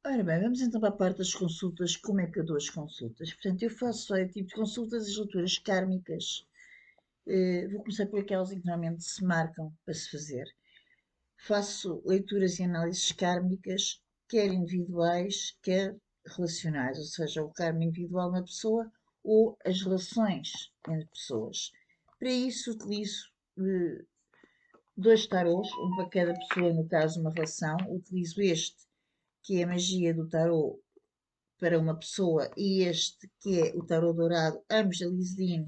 Ora bem, vamos então para a parte das consultas. Como é que eu dou as consultas? Portanto, eu faço vários tipos de consultas, as leituras kármicas. Vou começar por aquelas em que normalmente se marcam para se fazer. Faço leituras e análises kármicas, quer individuais, quer relacionais, ou seja, o karma individual na pessoa ou as relações entre pessoas. Para isso, utilizo dois tarôs, um para cada pessoa, no caso, uma relação. Utilizo este, que é a magia do tarô para uma pessoa, e este, que é o tarô dourado, ambos da Lizdine,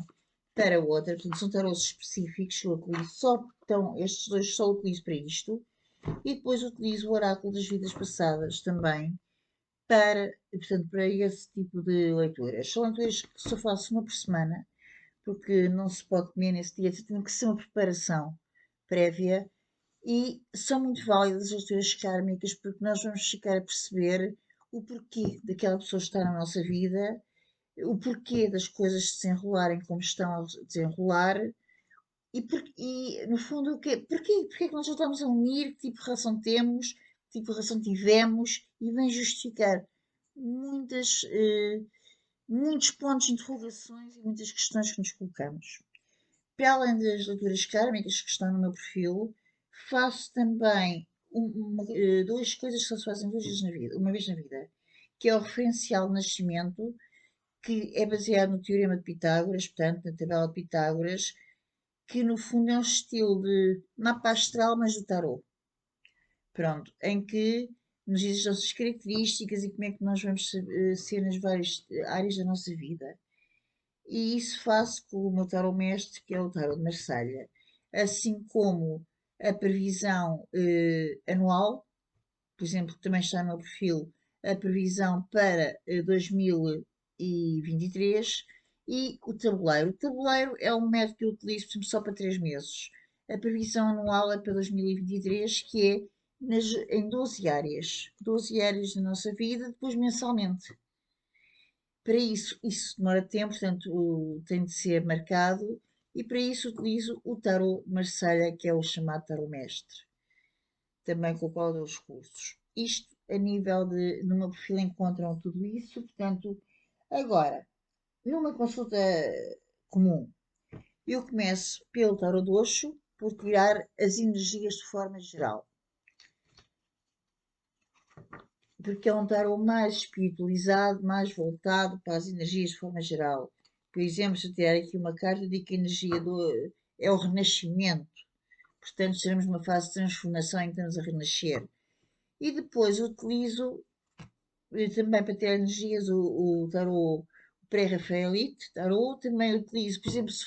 para outra. Portanto, são tarôs específicos que eu utilizo só, então, estes dois só utilizo para isto. E depois utilizo o oráculo das vidas passadas também para, portanto, para esse tipo de leituras. São leituras que só faço uma por semana, porque não se pode comer nesse dia, tem que ser uma preparação prévia e são muito válidas as leituras kármicas porque nós vamos ficar a perceber o porquê daquela pessoa estar na nossa vida, o porquê das coisas se desenrolarem como estão a desenrolar e no fundo, porquê que nós já estamos a unir, que tipo de relação temos, que tipo de relação tivemos e vem justificar muitas, muitos pontos de interrogações e muitas questões que nos colocamos. Para além das leituras kármicas que estão no meu perfil, faço também duas coisas que só se fazem duas vezes na vida, uma vez na vida, que é o referencial de nascimento, que é baseado no Teorema de Pitágoras, portanto, na tabela de Pitágoras, que no fundo é um estilo de mapa astral, mas do tarot. Pronto, em que nos diz as nossas características e como é que nós vamos ser nas várias áreas da nossa vida. E isso faço com o meu tarot mestre, que é o tarot de Marselha, assim como a previsão anual, por exemplo, que também está no meu perfil, a previsão para 2023 e o tabuleiro. O tabuleiro é um método que eu utilizo, por exemplo, só para 3 meses. A previsão anual é para 2023, que é em 12 áreas da nossa vida, depois mensalmente. Para isso demora tempo, portanto, tem de ser marcado, e para isso utilizo o tarot de Marselha, que é o chamado tarot mestre, também com o qual dou os cursos. Isto a nível de, no meu perfil encontram tudo isso, portanto, agora, numa consulta comum, eu começo pelo tarot do Osho, por tirar as energias de forma geral, porque é um tarot mais espiritualizado, mais voltado para as energias de forma geral. Por exemplo, se eu tirar aqui uma carta, eu digo que a energia é o renascimento. Portanto, estaremos numa fase de transformação em que estamos a renascer. E depois utilizo também para ter energias o tarot pré-rafaelite, tarot. Também utilizo, por exemplo, se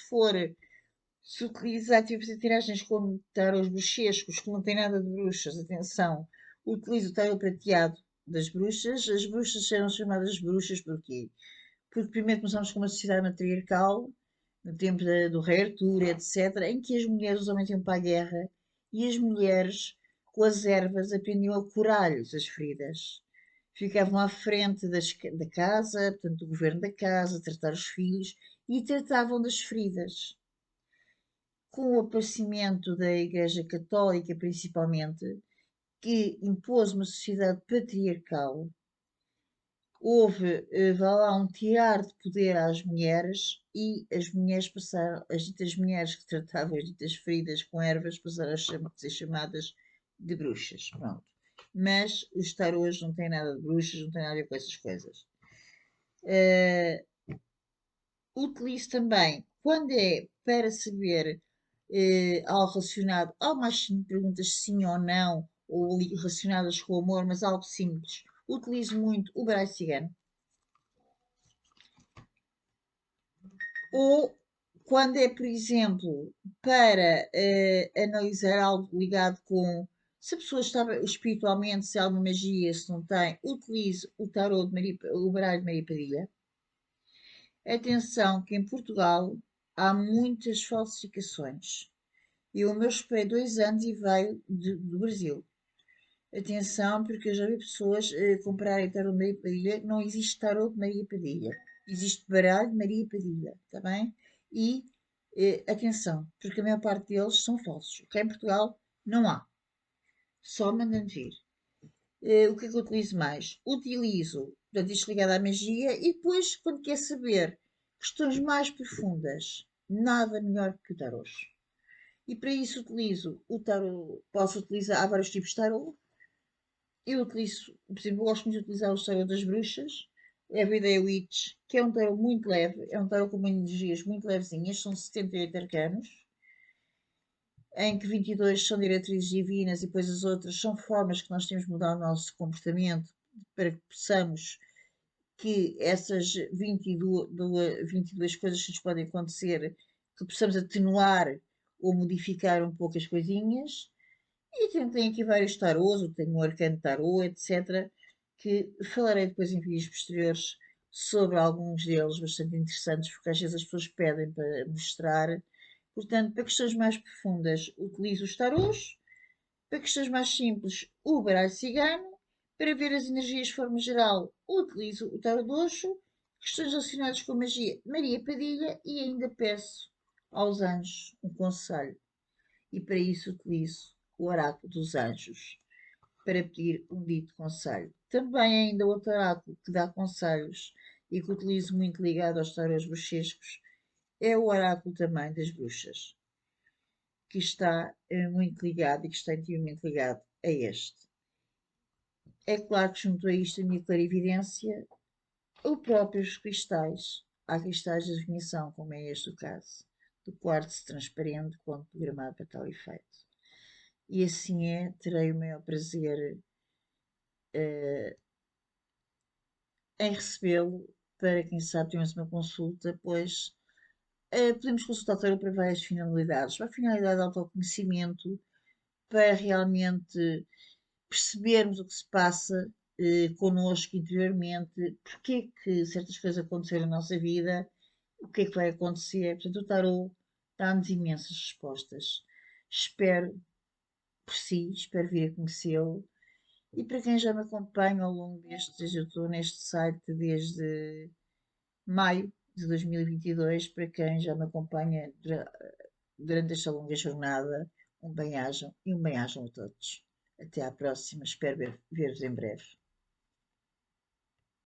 utilizar, tipo, fazer tiragens como tarôs bruxescos, que não tem nada de bruxas, atenção, utilizo o tarot prateado das bruxas. As bruxas eram chamadas bruxas porquê? Porque primeiro começamos com uma sociedade matriarcal, no tempo do rei Artur, etc., em que as mulheres, os homens iam para a guerra e as mulheres, com as ervas, aprendiam a curar-lhes as feridas. Ficavam à frente da casa, portanto, do governo da casa, tratar os filhos e tratavam das feridas. Com o aparecimento da Igreja Católica, principalmente, que impôs uma sociedade patriarcal, houve, vá lá, um tirar de poder às mulheres e as mulheres passaram, as ditas mulheres que tratavam as ditas feridas com ervas passaram a ser chamadas de bruxas. Pronto. Mas os tarôs não têm nada de bruxas, não têm nada a ver com essas coisas. Uh, Utilizo também, quando é para saber algo relacionado, há mais perguntas sim ou não, ou relacionadas com o amor, mas algo simples. Utilizo muito o baralho cigano. Ou quando é, por exemplo, para analisar algo ligado com se a pessoa está espiritualmente, se há alguma magia, se não tem, utilizo o tarot de Maria, o baralho de Maria Padilha. Atenção que em Portugal há muitas falsificações. Eu, o meu esperei 2 anos e veio do Brasil. Atenção, porque eu já vi pessoas comprarem tarot de Maria Padilha. Não existe tarot de Maria Padilha. Existe baralho de Maria Padilha, está bem? E atenção, porque a maior parte deles são falsos. Cá em Portugal não há. Só mandando vir. O que é que eu utilizo mais? Utilizo, portanto, isto ligado à magia, e depois, quando quer saber questões mais profundas, nada melhor que o tarô. E para isso utilizo o tarô, posso utilizar, há vários tipos de tarô. Eu utilizo, por exemplo, eu gosto muito de utilizar o tarô das bruxas, Everyday Witch, que é um tarô muito leve, é um tarô com energias muito levezinhas, são 78 arcanos, em que 22 são diretrizes divinas e depois as outras são formas que nós temos de mudar o nosso comportamento para que possamos que essas 22 coisas que nos podem acontecer, que possamos atenuar ou modificar um pouco as coisinhas. E tem aqui vários tarôs, tenho o arcano tarô, etc., que falarei depois em vídeos posteriores sobre alguns deles bastante interessantes, porque às vezes as pessoas pedem para mostrar. Portanto, para questões mais profundas, utilizo os tarôs. Para questões mais simples, o baralho cigano. Para ver as energias de forma geral, utilizo o tarot de Osho. Questões relacionadas com magia, Maria Padilha. E ainda peço aos anjos um conselho. E para isso utilizo o oráculo dos anjos, para pedir um dito conselho. Também ainda outro oráculo que dá conselhos e que utilizo muito ligado aos tarôs bruxescos é o oráculo também das bruxas, que está muito ligado e que está intimamente ligado a este. É claro que junto a isto a minha clarividência, ou próprios cristais. Há cristais de adivinhação, como é este o caso, do quartzo transparente quando programado para tal efeito. E assim é, terei o maior prazer em recebê-lo para, quem sabe, termos uma consulta, pois podemos consultar o tarot para várias finalidades. Para a finalidade de autoconhecimento, para realmente percebermos o que se passa connosco interiormente, porque é que certas coisas aconteceram na nossa vida, o que é que vai acontecer. Portanto, o tarot dá-nos imensas respostas. Espero por si, espero vir a conhecê-lo. E para quem já me acompanha ao longo destes, eu estou neste site desde maio de 2022, para quem já me acompanha durante esta longa jornada, um bem-ajam e um bem-ajam a todos. Até à próxima, espero ver-vos em breve.